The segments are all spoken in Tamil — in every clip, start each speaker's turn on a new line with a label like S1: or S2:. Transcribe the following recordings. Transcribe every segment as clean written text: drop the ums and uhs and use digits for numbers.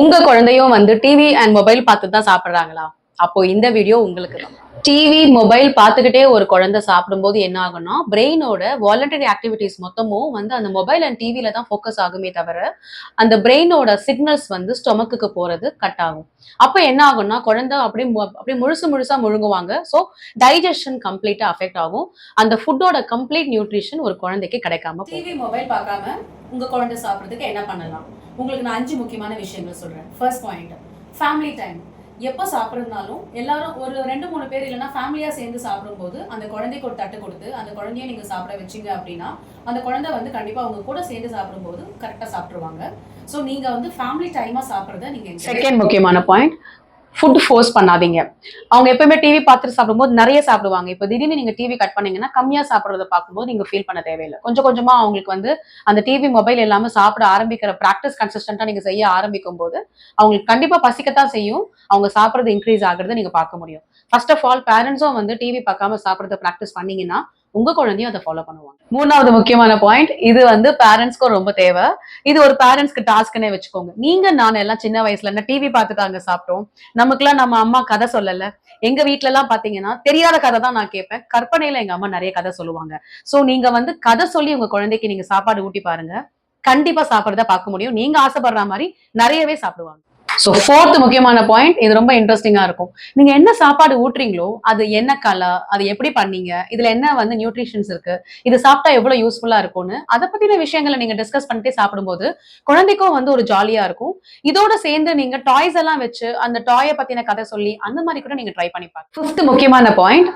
S1: உங்க குழந்தையும் வந்து டிவி அண்ட் மொபைல் பார்த்து தான் சாப்பிடுறாங்களா? அப்போ இந்த வீடியோ உங்களுக்கு தான். டிவி, மொபைல் பார்த்துக்கிட்டே ஒரு குழந்தை சாப்பிடும்போது என்ன ஆகும்னா, பிரெயினோட வாலண்டரி ஆக்டிவிட்டீஸ் மொத்தமும் வந்து அந்த மொபைல் அண்ட் டிவில தான் ஃபோக்கஸ் ஆகுமே தவிர, அந்த பிரெயினோட சிக்னல்ஸ் வந்து ஸ்டொமக்குக்கு போறது கட் ஆகும். அப்ப என்ன ஆகும்னா, குழந்தை அப்படியே முழுசு முழுசா முழுங்குவாங்க. ஸோ டைஜெஷன் கம்ப்ளீட்டா அஃபெக்ட் ஆகும். அந்த ஃபுட்டோட கம்ப்ளீட் நியூட்ரிஷன் ஒரு குழந்தைக்கு கிடைக்காம போகும். டிவி, மொபைல் பார்க்காம உங்க குழந்தை சாப்பிடுறதுக்கு என்ன பண்ணலாம்? உங்களுக்கு நான் 5 முக்கியமான விஷயங்கள் சொல்றேன். First point, family time. எப்போ சாப்பிட்றதுனாலும் எல்லாரும் ஒரு 2-3 பேர் இல்லைன்னா ஃபேமிலியா சேர்ந்து சாப்பிடும்போது அந்த குழந்தைக்கு ஒரு தட்டு கொடுத்து அந்த குழந்தைய நீங்க சாப்பிட வச்சீங்க அப்படின்னா அந்த குழந்தை வந்து கண்டிப்பா அவங்க கூட சேர்ந்து சாப்பிடும்போது கரெக்டா சாப்பிட்டுருவாங்க. ஸோ நீங்க வந்து ஃபேமிலி டைமா சாப்பிட்றத நீங்க செகண்ட் முக்கியமான பாயிண்ட், ஃபுட் ஃபோர்ஸ் பண்ணாதீங்க. அவங்க எப்பவுமே டிவி பார்த்துட்டு சாப்பிடும்போது நிறைய சாப்பிடுவாங்க. இப்போ திடீர்னு நீங்க டிவி கட் பண்ணீங்கன்னா கம்மியா சாப்பிடுறத பார்க்கும்போது நீங்க ஃபீல் பண்ண தேவையில்லை. கொஞ்சம் கொஞ்சமா அவங்களுக்கு வந்து அந்த டிவி, மொபைல் இல்லாம சாப்பிட ஆரம்பிக்கிற பிராக்டிஸ் கன்சிஸ்டன்டா நீங்க செய்ய ஆரம்பிக்கும் போது அவங்களுக்கு கண்டிப்பா பசிக்கத்தான் செய்யும். அவங்க சாப்பிடுறது இன்க்ரீஸ் ஆகுறத நீங்க பார்க்க முடியும். ஃபர்ஸ்ட் ஆஃப் ஆல் பேரண்ட்ஸும் வந்து டிவி பார்க்காம சாப்பிடுறத பிராக்டிஸ் பண்ணீங்கன்னா உங்க குழந்தையும் அதை ஃபாலோ பண்ணுவாங்க. மூணாவது முக்கியமான பாயிண்ட், இது வந்து பேரண்ட்ஸ்க்கும் ரொம்ப தேவை. இது ஒரு பேரண்ட்ஸ்க்கு டாஸ்க்னே வச்சுக்கோங்க. நீங்க நான் எல்லாம் சின்ன வயசுல என்ன டிவி பார்த்துட்டு அங்க சாப்பிட்டோம். நமக்குலாம் நம்ம அம்மா கதை சொல்லல. எங்க வீட்ல எல்லாம் பாத்தீங்கன்னா தெரியாத கதை தான் நான் கேட்பேன். கற்பனையில எங்க அம்மா நிறைய கதை சொல்லுவாங்க. சோ நீங்க வந்து கதை சொல்லி உங்க குழந்தைக்கு நீங்க சாப்பாடு ஊட்டி பாருங்க. கண்டிப்பா சாப்பிடுறத பார்க்க முடியும். நீங்க ஆசைப்படுற மாதிரி நிறையவே சாப்பிடுவாங்க. ஸோ ஃபோர்த் முக்கியமான பாயிண்ட், இது ரொம்ப இன்ட்ரெஸ்டிங்கா இருக்கும். நீங்க என்ன சாப்பாடு ஊட்டுறீங்களோ அது என்ன கலர், அது எப்படி பண்ணீங்க, இதுல என்ன வந்து நியூட்ரிஷன்ஸ் இருக்கு, இது சாப்பிட்டா எவ்வளவு யூஸ்ஃபுல்லா இருக்கும்னு அதை பத்தின விஷயங்களை நீங்க டிஸ்கஸ் பண்ணிட்டே சாப்பிடும்போது குழந்தைக்கும் வந்து ஒரு ஜாலியா இருக்கும். இதோட சேர்ந்து நீங்க டாய்ஸ் எல்லாம் வச்சு அந்த டாயை பத்தின கதை சொல்லி அந்த மாதிரி கூட நீங்க ட்ரை பண்ணி பாருங்க. ஃபிஃப்த் முக்கியமான பாயிண்ட்,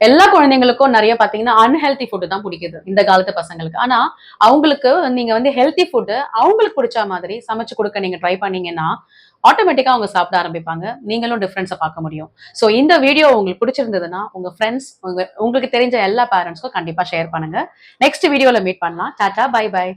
S1: எல்லா குழந்தைங்களுக்கும் நிறைய பாத்தீங்கன்னா அன்ஹெல்தி ஃபுட் தான் பிடிக்குது இந்த காலத்து பசங்களுக்கு. ஆனா அவங்களுக்கு நீங்க வந்து ஹெல்தி ஃபுட் அவங்களுக்கு பிடிச்ச மாதிரி சமைச்சு கொடுக்க நீங்க ட்ரை பண்ணீங்கன்னா ஆட்டோமேட்டிக்கா அவங்க சாப்பிட ஆரம்பிப்பாங்க. நீங்களும் டிஃபரன்ஸை பார்க்க முடியும். ஸோ இந்த வீடியோ உங்களுக்கு பிடிச்சிருந்ததுன்னா உங்க ஃப்ரெண்ட்ஸ், உங்களுக்கு தெரிஞ்ச எல்லா பேரண்ட்ஸ்க்கும் கண்டிப்பா ஷேர் பண்ணுங்க. நெக்ஸ்ட் வீடியோல மீட் பண்ணலாம். Tata, bye by.